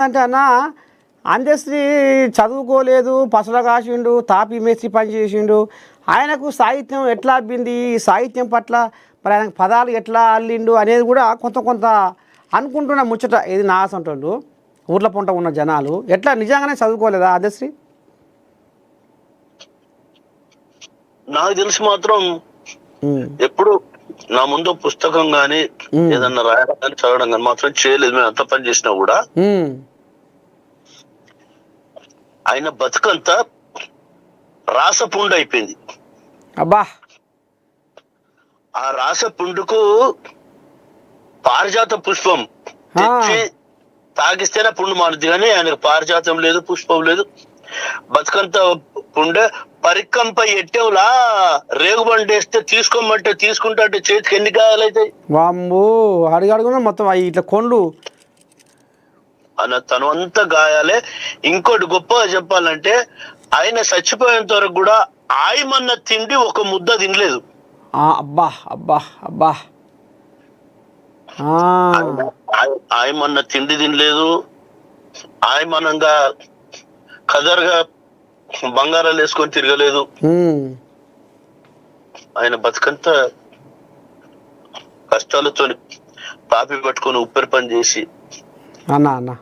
అంటే అన్న అందశ్రీ చదువుకోలేదు, పసల కాసిండు, తాపి మేస్త్రి పని చేసిండు. ఆయనకు సాహిత్యం ఎట్లా అబ్బింది, ఈ సాహిత్యం పట్ల మరి ఆయనకు పదాలు ఎట్లా అల్లిండు అనేది కూడా కొంత కొంత అనుకుంటున్న ముచ్చట. ఇది నా సొంటోళ్ళు ఊర్ల పొంట ఉన్న జనాలు ఎట్లా నిజంగానే చదువుకోలేదా అందశ్రీ? నాకు తెలిసి మాత్రం ఎప్పుడు నా ముందు పుస్తకం గాని ఏదన్నా రాయడం కానీ చదవడం కానీ మాత్రం చేయలేదు. మేము అంత పని చేసినా కూడా ఆయన బతుకంతా రాసపుండు అయిపోయింది. అబ్బా, ఆ రాసపుండుకు పారిజాత పుష్పం తెచ్చి తాగిస్తేనే పుండు మారుద్ది, కానీ ఆయనకు పారిజాతం లేదు, పుష్పం లేదు. బతుకంతా పుండే పరికంపై ఎట్టేవులా రేగుబండి వేస్తే తీసుకోమంటే తీసుకుంటా అంటే చేతికి ఎన్ని గాయాలు అవుతాయి. వామ్మో, అడుగడుగునా మొత్తం ఇట్లా కొండ్లు అన్న తను అంతా గాయాలే. ఇంకోటి గొప్పగా చెప్పాలంటే ఆయన చచ్చిపోయేంత వరకు కూడా ఆయమన్న తిండి ఒక ముద్ద తినలేదు. అబ్బా అబ్బా అబ్బా, ఆయమన్న తిండి తినలేదు. ఆయమనంగా కదర్గా బంగారాలు వేసుకొని తిరగలేదు. ఆయన బతుకంతా కష్టాలతో పాపి పట్టుకొని ఉప్పరి పని చేసి. అన్న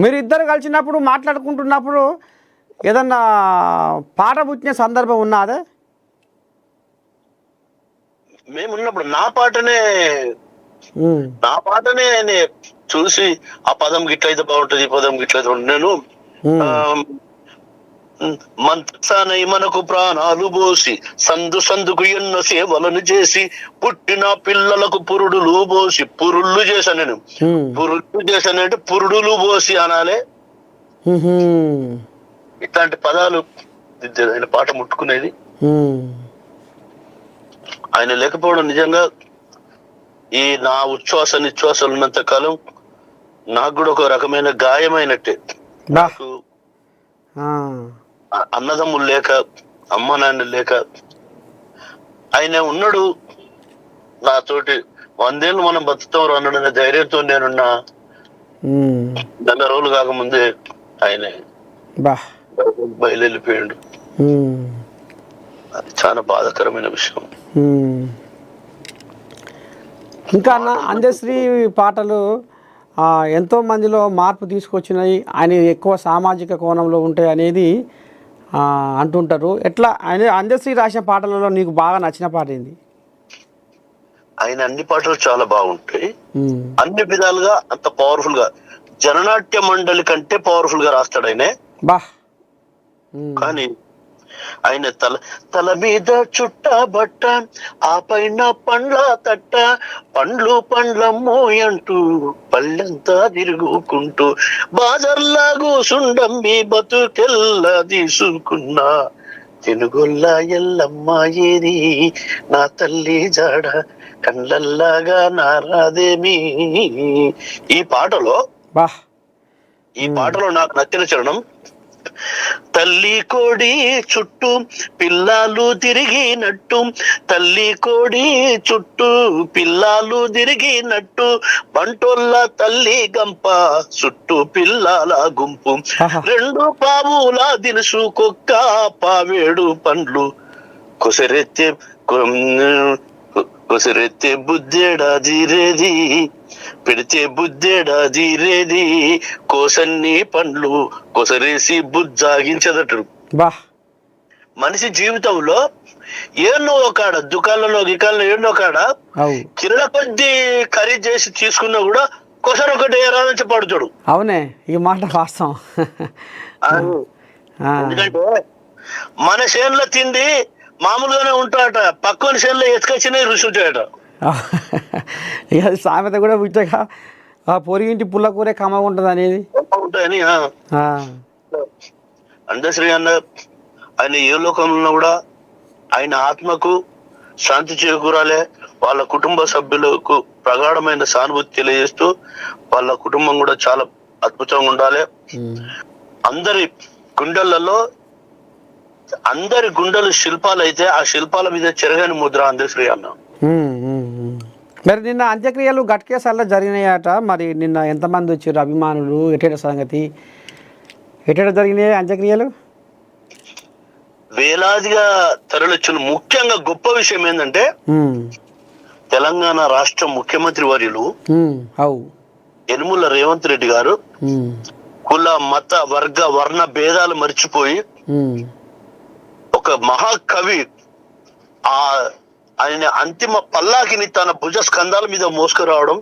మీరు ఇద్దరు కలిసినప్పుడు మాట్లాడుకుంటున్నప్పుడు ఏదన్నా పాట పుట్టిన సందర్భం ఉన్నదే? మేమున్నప్పుడు నా పాటనే చూసి ఆ పదం గిట్లయితే బాగుంటది, ఈ పదం గిట్లయితే నేను మంత్రసానై మనకు ప్రాణాలు పోసి సందు సందుకు ఎన్నో సేవలను చేసి పుట్టిన పిల్లలకు పురుడులు పోసి పురుళ్ళు చేశాను. నేను పురుళ్ళు చేశానంటే పురుడులు పోసి అనాలే. ఇట్లాంటి పదాలు ఆయన పాట ముట్టుకునేది. ఆయన లేకపోవడం నిజంగా ఈ నా ఉచ్ఛ్వాస నిశ్వాసాలు ఉన్నంత కాలం నాకు కూడా ఒక రకమైన గాయమైనట్టే. నాకు అన్నదమ్ములు లేక, అమ్మ నాన్న లేక, ఆయన ఉన్నాడు నాతోటి 100 ఏళ్ళు మనం బతుకుతాం అన్నాడనే ధైర్యంతో నేనున్నా. 100 రోజులు కాకముందే ఆయన బయలుపోయాడు. అది చాలా బాధాకరమైన విషయం. ఇంకా అన్న అందశ్రీ పాటలు ఎంతో మందిలో మార్పు తీసుకొచ్చినాయి. ఆయన ఎక్కువ సామాజిక కోణంలో ఉంటాయి అనేది అంటుంటారు. ఎట్లా ఆయన అందశ్రీ రాసిన పాటలలో నీకు బాగా నచ్చిన పాట ఏంది? ఆయన అన్ని పాటలు చాలా బాగుంటాయి, అన్ని విధాలుగా అంత పవర్ఫుల్ గా. జననాట్య మండలి కంటే పవర్ఫుల్ గా రాస్తాడు ఆయన. కానీ ఆయన తల మీద చుట్ట బట్ట, ఆ పైన పండ్ల తట్ట, పండ్లు పండ్లమ్మో అంటూ పళ్ళంతా తిరుగుకుంటూ బాజర్లా కూసుండమ్మి బతుకెల్లా తీసుకున్నా తెనుగొల్ల ఎల్లమ్మ ఏది నా తల్లి జాడ కండ్లల్లాగా నారాదేమి. ఈ పాటలో నాకు నచ్చిన చరణం, తల్లి కోడి చుట్టూ పిల్లాలు తిరిగినట్టు, తల్లి కోడి చుట్టూ పిల్లాలు తిరిగినట్టు, బంటోళ్ళ తల్లి గంప చుట్టూ పిల్లల గుంపు, 2 పావుల దినుసు కుక్క పావేడు పండ్లు, కొసరెత్తే బుద్ధేడా జీరేది, పెడితే బుద్ధేడా జీరేది, కోసన్ని పండ్లు కొసరేసి బుజ్జాగించదటడు. మనిషి జీవితంలో ఏన్నో కాడ దుకాణంలో గికాల్లో ఏన్నో కాడ కిరణ కొద్ది ఖరీదు చేసి తీసుకున్నా కూడా కొసరు ఒకటి ఏరాలని పడుతాడు. అవునే, ఈ మాట వాస్తవం. ఎందుకంటే మన చేనులో తిండి మామూలుగానే ఉంటాడట, పక్కన చేనులో ఎత్తుకొచ్చినా రుచి ఉంటాయట. ఇక సామెత కూడా పుట్టగా ఆ పొరిగింటి పుల్ల కూరే కమ్మగా ఉంటుంది అనేది ఉంటాయని. అందశ్రీ అన్న ఆయన ఏ లోకంలో కూడా ఆయన ఆత్మకు శాంతి చేకూరాలే, వాళ్ళ కుటుంబ సభ్యులకు ప్రగాఢమైన సానుభూతి తెలియజేస్తూ వాళ్ళ కుటుంబం కూడా చాలా అద్భుతంగా ఉండాలి. అందరి గుండెలలో, అందరి గుండెలు శిల్పాలు అయితే ఆ శిల్పాల మీద చెరగని ముద్ర అందశ్రీ అన్న. మరి నిన్న అంత్యక్రియలు గట్కేసర్లో జరిగినాయట. మరి నిన్న ఎంతమంది వచ్చారు అభిమానులు? ఎటేట సంగతి, ఎటేట జరిగినాయి అంత్యక్రియలు? వేలాదిగా తరలిచ్చిన. ముఖ్యంగా గొప్ప విషయం ఏంటంటే తెలంగాణ రాష్ట్ర ముఖ్యమంత్రి వర్యులు యనుమల రేవంత్ రెడ్డి గారు కుల మత వర్గ వర్ణ భేదాలు మర్చిపోయి ఒక మహాకవి ఆయన అంతిమ పల్లాకిని తన భుజ స్కంధాల మీద మోసుకురావడం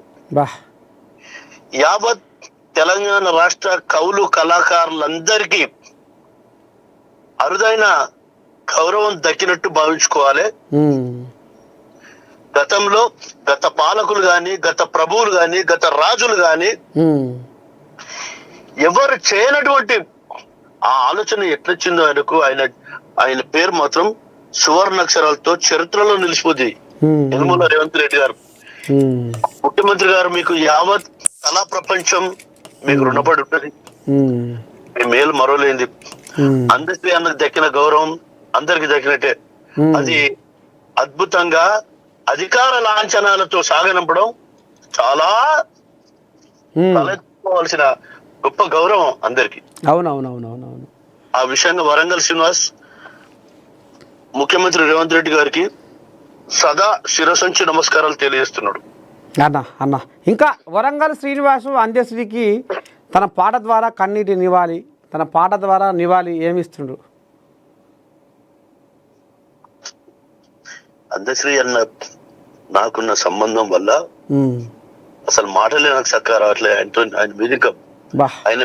యావత్ తెలంగాణ రాష్ట్ర కవులు కళాకారులందరికీ అరుదైన గౌరవం దక్కినట్టు భావించుకోవాలి. గతంలో గత పాలకులు గాని, గత ప్రభువులు గాని, గత రాజులు గాని ఎవరు చేయనటువంటి ఆ ఆలోచన ఎట్లొచ్చిందో ఆయనకు, ఆయన పేరు మాత్రం సువర్ణాక్షరాలతో చరిత్రలో నిలిచిపోతుంది. యనుమల రేవంత్ రెడ్డి గారు ముఖ్యమంత్రి గారు, మీకు యావత్ కళా ప్రపంచం మీకు రుణపడి ఉంటది. మీ మేలు మరోలేంది. అందరికీ అన్నకు దక్కిన గౌరవం అందరికి దక్కినట్టే. అది అద్భుతంగా అధికార లాంఛనాలతో సాగనంపడం చాలా తలెత్తుకోవాల్సిన గొప్ప గౌరవం అందరికి. అవునవునవునవునవును. ఆ విషయంగా వరంగల్ శ్రీనివాస్ ముఖ్యమంత్రి రేవంత్ రెడ్డి గారికి సదా శిరసంచి నమస్కారాలు తెలియజేస్తున్నాడు. అన్న ఇంకా వరంగల్ శ్రీనివాసు అంత్యశ్రీకి తన పాట ద్వారా కన్నీటి నివాళి, తన పాట ద్వారా నివాళి ఏమిస్తుండ్రు? అంత్యశ్రీ అన్న నాకున్న సంబంధం వల్ల అసలు మాటలే నాకు చక్కగా రావట్లేదు. ఆయన వేదిక ఆయన